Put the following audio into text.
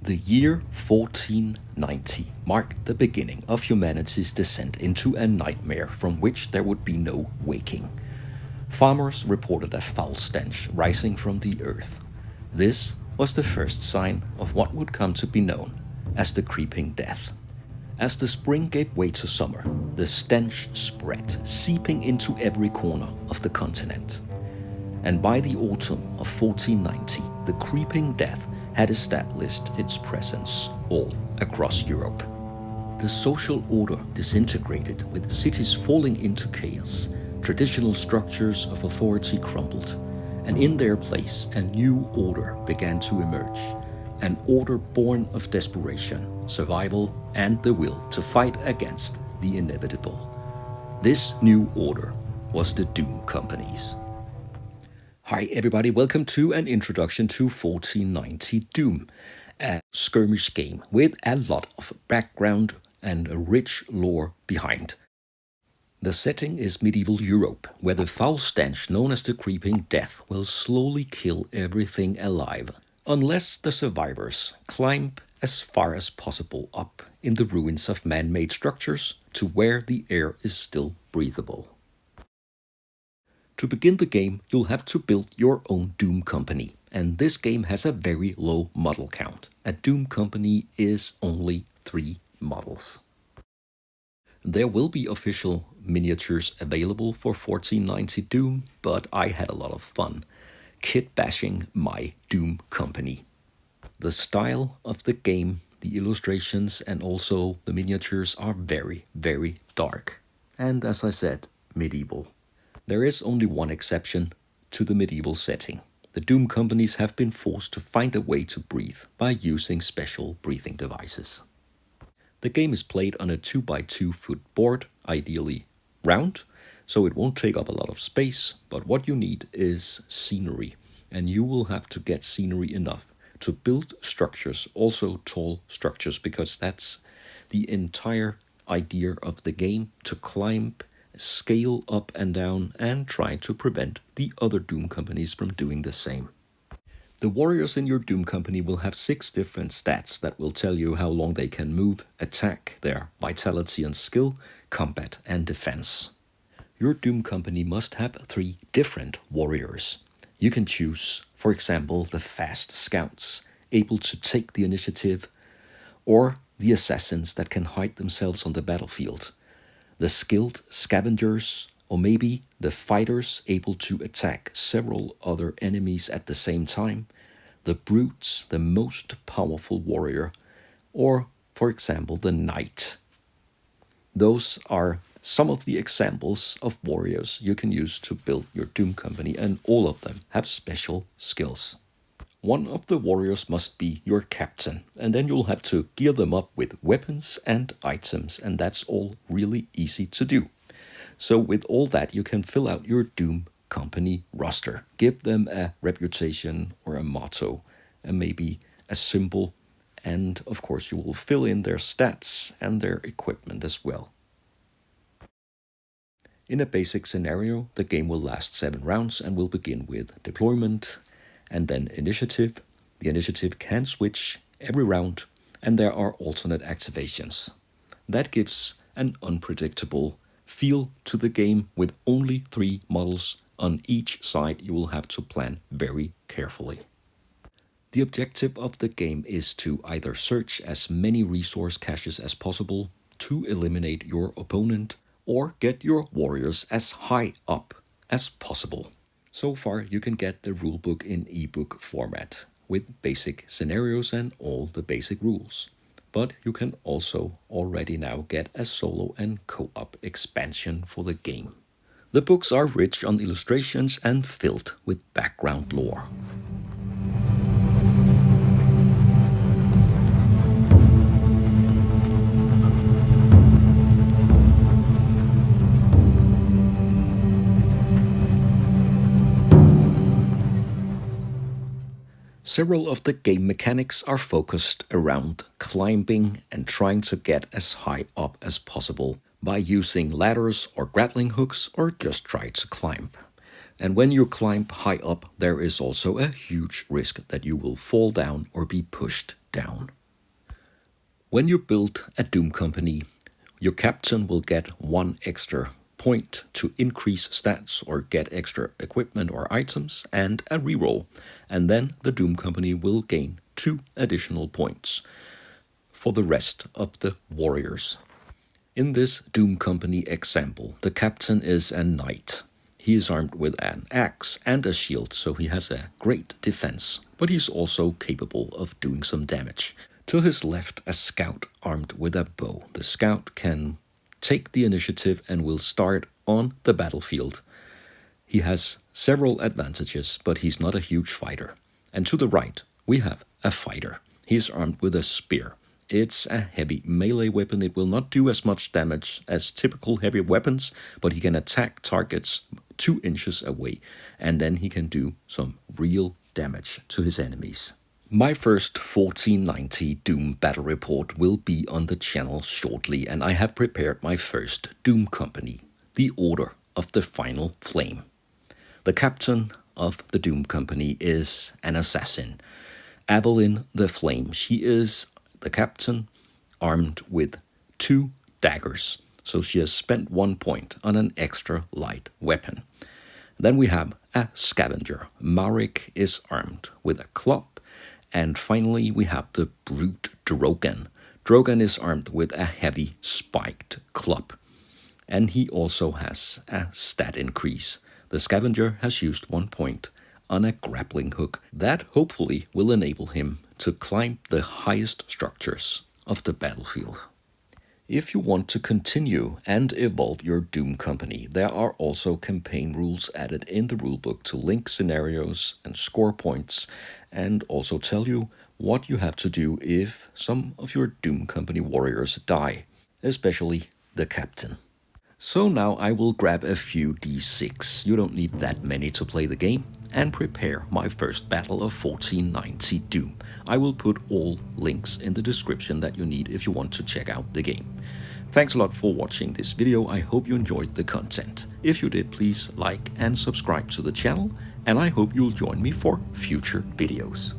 The year 1490 marked the beginning of humanity's descent into a nightmare from which there would be no waking. Farmers reported a foul stench rising from the earth. This was the first sign of what would come to be known as the creeping death. As the spring gave way to summer, the stench spread, seeping into every corner of the continent. And by the autumn of 1490, the creeping death had established its presence all across Europe. The social order disintegrated, with cities falling into chaos. Traditional structures of authority crumbled, and in their place a new order began to emerge. An order born of desperation, survival, and the will to fight against the inevitable. This new order was the Doom Companies. Hi everybody, welcome to an introduction to 1490 Doom, a skirmish game with a lot of background and a rich lore behind. The setting is medieval Europe, where the foul stench known as the creeping death will slowly kill everything alive, unless the survivors climb as far as possible up in the ruins of man-made structures to where the air is still breathable. To begin the game, you'll have to build your own Doom Company, and this game has a very low model count. A Doom Company is only 3 models. There will be official miniatures available for 1490 Doom, but I had a lot of fun kit bashing my Doom Company. The style of the game, the illustrations, and also the miniatures are very, very dark. And as I said, medieval. There is only one exception to the medieval setting. The Doom Companies have been forced to find a way to breathe by using special breathing devices. The game is played on a 2x2 foot board, ideally round, so it won't take up a lot of space, but what you need is scenery, and you will have to get scenery enough to build structures, also tall structures, because that's the entire idea of the game, to climb, scale up and down, and try to prevent the other Doom Companies from doing the same. The warriors in your Doom Company will have 6 different stats that will tell you how long they can move, attack, their vitality and skill, combat and defense. Your Doom Company must have 3 different warriors. You can choose, for example, the fast scouts, able to take the initiative, or the assassins that can hide themselves on the battlefield, the skilled scavengers, or maybe the fighters able to attack several other enemies at the same time, the brutes, the most powerful warrior, or, for example, the knight. Those are some of the examples of warriors you can use to build your Doom Company, and all of them have special skills. One of the warriors must be your captain, and then you'll have to gear them up with weapons and items, and that's all really easy to do. So with all that, you can fill out your Doom Company roster. Give them a reputation or a motto, and maybe a symbol, and of course you will fill in their stats and their equipment as well. In a basic scenario, the game will last 7 rounds and will begin with deployment, and then initiative. The initiative can switch every round, and there are alternate activations. That gives an unpredictable feel to the game. With only 3 models on each side, you will have to plan very carefully. The objective of the game is to either search as many resource caches as possible to eliminate your opponent, or get your warriors as high up as possible. So far, you can get the rulebook in ebook format, with basic scenarios and all the basic rules. But you can also already now get a solo and co-op expansion for the game. The books are rich on illustrations and filled with background lore. Several of the game mechanics are focused around climbing and trying to get as high up as possible by using ladders or grappling hooks, or just try to climb. And when you climb high up, there is also a huge risk that you will fall down or be pushed down. When you build a Doom Company, your captain will get 1 extra point to increase stats or get extra equipment or items and a reroll. And then the Doom Company will gain 2 additional points for the rest of the warriors. In this Doom Company example, the captain is a knight. He is armed with an axe and a shield, so he has a great defense, but he's also capable of doing some damage. To his left, a scout armed with a bow. The scout can take the initiative and will start on the battlefield. He has several advantages, but he's not a huge fighter. And to the right, we have a fighter. He's armed with a spear. It's a heavy melee weapon. It will not do as much damage as typical heavy weapons, but he can attack targets 2 inches away, and then he can do some real damage to his enemies. My first 1490 Doom battle report will be on the channel shortly, and I have prepared my first Doom Company, the Order of the Final Flame. The captain of the Doom Company is an assassin, Adeline the Flame. She is the captain, armed with 2 daggers, so she has spent 1 point on an extra light weapon. Then we have a scavenger. Marik is armed with a club. And finally, we have the brute Drogan. Drogan is armed with a heavy spiked club. And he also has a stat increase. The scavenger has used 1 point on a grappling hook that hopefully will enable him to climb the highest structures of the battlefield. If you want to continue and evolve your Doom Company, there are also campaign rules added in the rulebook to link scenarios and score points, and also tell you what you have to do if some of your Doom Company warriors die, especially the captain. So now I will grab a few d6, you don't need that many to play the game, and prepare my first battle of 1490 Doom. I will put all links in the description that you need if you want to check out the game. Thanks a lot for watching this video. I hope you enjoyed the content. If you did, please like and subscribe to the channel, and I hope you'll join me for future videos.